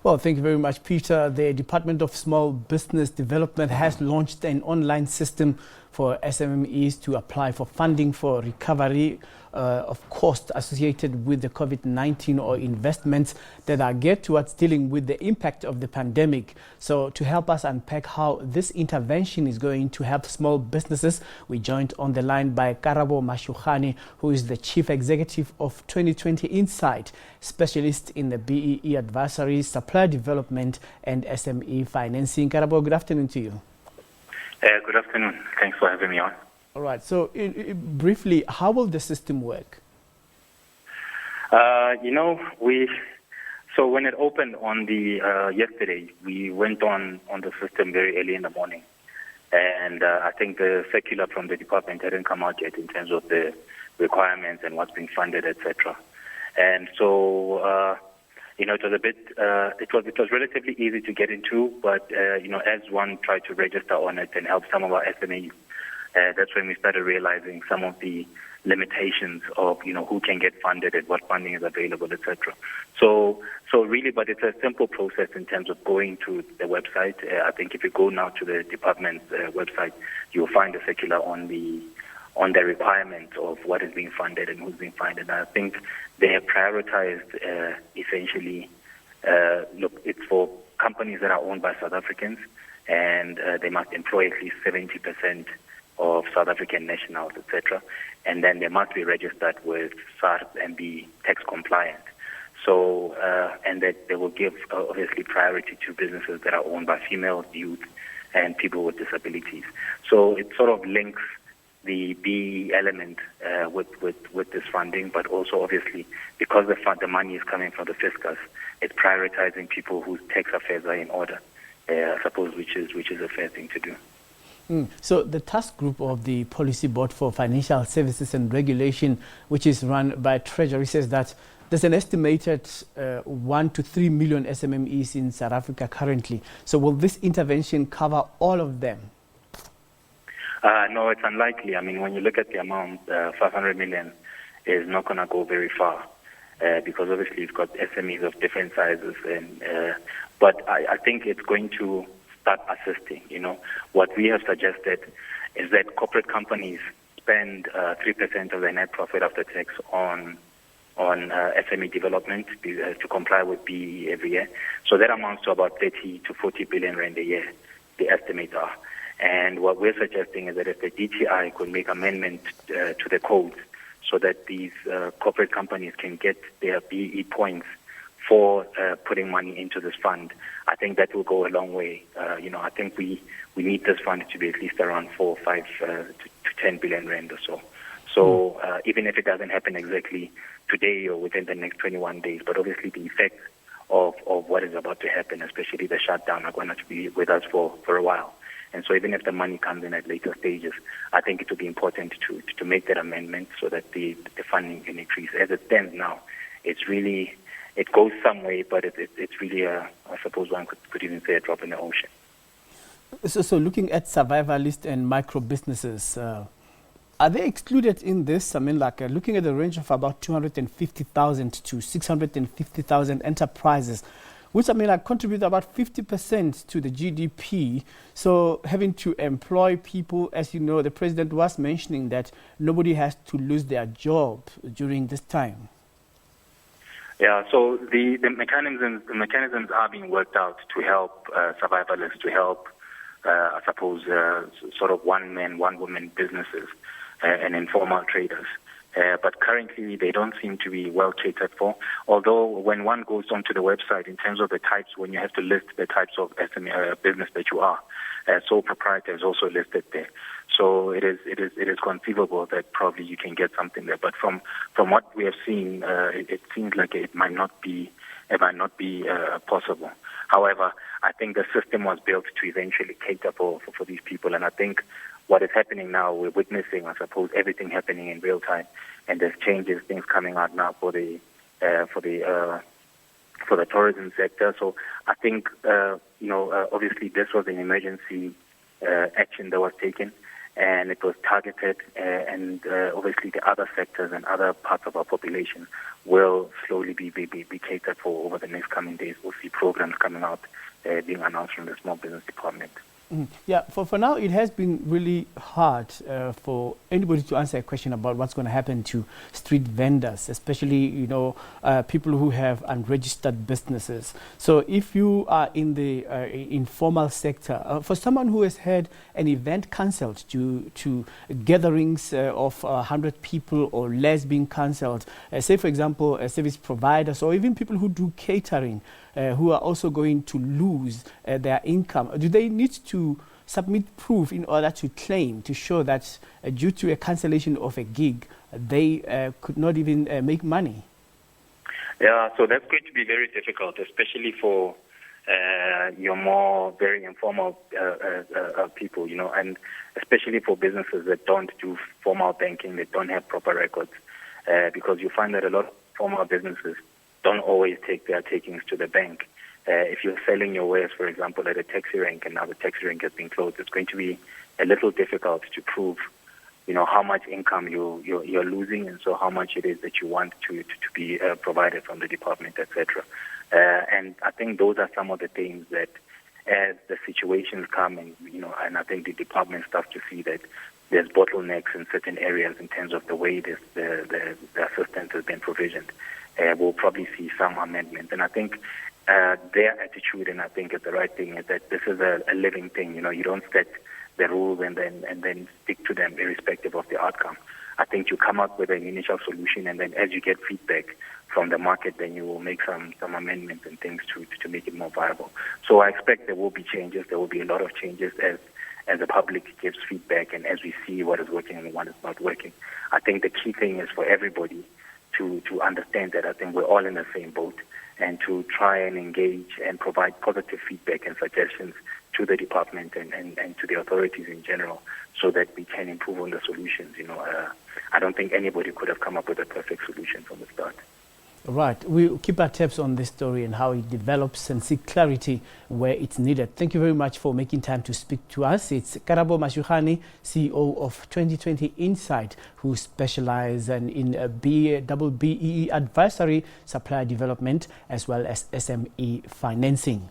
Well, thank you very much, Peter. The Department of Small Business Development has launched an online system for SMMEs to apply for funding for recovery of costs associated with the COVID-19 or investments that are geared towards dealing with the impact of the pandemic. So to help us unpack how this intervention is going to help small businesses, we joined on the line by Karabo Mashugane, who is the Chief Executive of 2020 Insight, specialist in the BEE advisory, supplier development and SME financing. Karabo, good afternoon to you. Good afternoon. Thanks for having me on. All right. So briefly, how will the system work? So when it opened on the yesterday, we went on the system very early in the morning. And I think the circular from the department hadn't come out yet in terms of the requirements and what's being funded, etc. And so, it was a bit, it was relatively easy to get into, but, as one tried to register on it and help some of our SMEs, that's when we started realizing some of the limitations of, who can get funded and what funding is available, etc. So really, but it's a simple process in terms of going to the website. I think if you go now to the department's website, you'll find a circular on the requirements of what is being funded and who's being funded. And I think they have prioritized essentially, it's for companies that are owned by South Africans, and they must employ at least 70% of South African nationals, etc. And then they must be registered with SARS and be tax compliant. So, and that they will give obviously priority to businesses that are owned by females, youth, and people with disabilities. So it sort of links the B element with this funding, but also obviously because the money is coming from the fiscus, it's prioritizing people whose tax affairs are in order. I suppose which is a fair thing to do. So the task group of the Policy Board for Financial Services and Regulation, which is run by Treasury, says that there's an estimated 1 to 3 million SMMEs in South Africa currently. So will this intervention cover all of them? No, it's unlikely. I mean, when you look at the amount, 500 million is not going to go very far because obviously you've got SMEs of different sizes. But I think it's going to start assisting. What we have suggested is that corporate companies spend 3% of their net profit after tax on SME development to comply with BEE every year. So that amounts to about 30 to 40 billion rand a year, the estimates are. And what we're suggesting is that if the DTI could make amendment to the code so that these corporate companies can get their BEE points for putting money into this fund, I think that will go a long way. I think we need this fund to be at least around 4, 5 to 10 billion rand or so. So even if it doesn't happen exactly today or within the next 21 days, but obviously the effects of what is about to happen, especially the shutdown, are going to be with us for a while. And so even if the money comes in at later stages, I think it will be important to make that amendment so that the funding can increase. As it stands now, it goes some way, but it's really, I suppose one could even say, a drop in the ocean. So looking at survivalist and micro businesses, are they excluded in this? I mean, looking at the range of about 250,000 to 650,000 enterprises, which contribute about 50% to the GDP. So having to employ people, as you know, the president was mentioning that nobody has to lose their job during this time. Yeah, so the mechanisms are being worked out to help survivalists, to help, I suppose, sort of one-man, one-woman businesses and informal traders. But currently, they don't seem to be well catered for. Although, when one goes onto the website, in terms of the types, when you have to list the types of SME business that you are, sole proprietor is also listed there. So it is conceivable that probably you can get something there. But from what we have seen, it seems like it might not be possible. However, I think the system was built to eventually cater for these people, and I think what is happening now, we're witnessing, I suppose, everything happening in real time, and there's changes, things coming out now for the tourism sector. So I think, obviously this was an emergency action that was taken, and it was targeted, and obviously the other sectors and other parts of our population will slowly be catered for over the next coming days. We'll see programs coming out being announced from the Small Business Department. Yeah, for now, it has been really hard for anybody to answer a question about what's going to happen to street vendors, especially, people who have unregistered businesses. So if you are in the informal sector, for someone who has had an event cancelled due to gatherings of 100 people or less being cancelled, say, for example, service providers or even people who do catering, who are also going to lose their income, do they need to submit proof in order to claim, to show that due to a cancellation of a gig, they could not even make money? Yeah, so that's going to be very difficult, especially for your more very informal people, and especially for businesses that don't do formal banking, that don't have proper records, because you find that a lot of formal businesses don't always take their takings to the bank. If you're selling your wares, for example, at a taxi rank, and now the taxi rank has been closed, it's going to be a little difficult to prove, how much income you're losing, and so how much it is that you want to be provided from the department, etc. And I think those are some of the things that, as the situations come, and I think the department starts to see that there's bottlenecks in certain areas in terms of the way the assistance has been provisioned, we'll probably see some amendments. And I think their attitude, and I think it's the right thing, is that this is a living thing. You don't set the rules and then stick to them irrespective of the outcome. I think you come up with an initial solution, and then as you get feedback from the market, then you will make some amendments and things to make it more viable. So I expect there will be changes. There will be a lot of changes as the public gives feedback and as we see what is working and what is not working. I think the key thing is for everybody to understand that I think we're all in the same boat, and to try and engage and provide positive feedback and suggestions to the department and to the authorities in general, so that we can improve on the solutions. I don't think anybody could have come up with a perfect solution from the start. Right. We'll keep our tabs on this story and how it develops and seek clarity where it's needed. Thank you very much for making time to speak to us. It's Karabo Mashugane, CEO of 2020 Insight, who specializes in B-BBEE advisory, supplier development, as well as SME financing.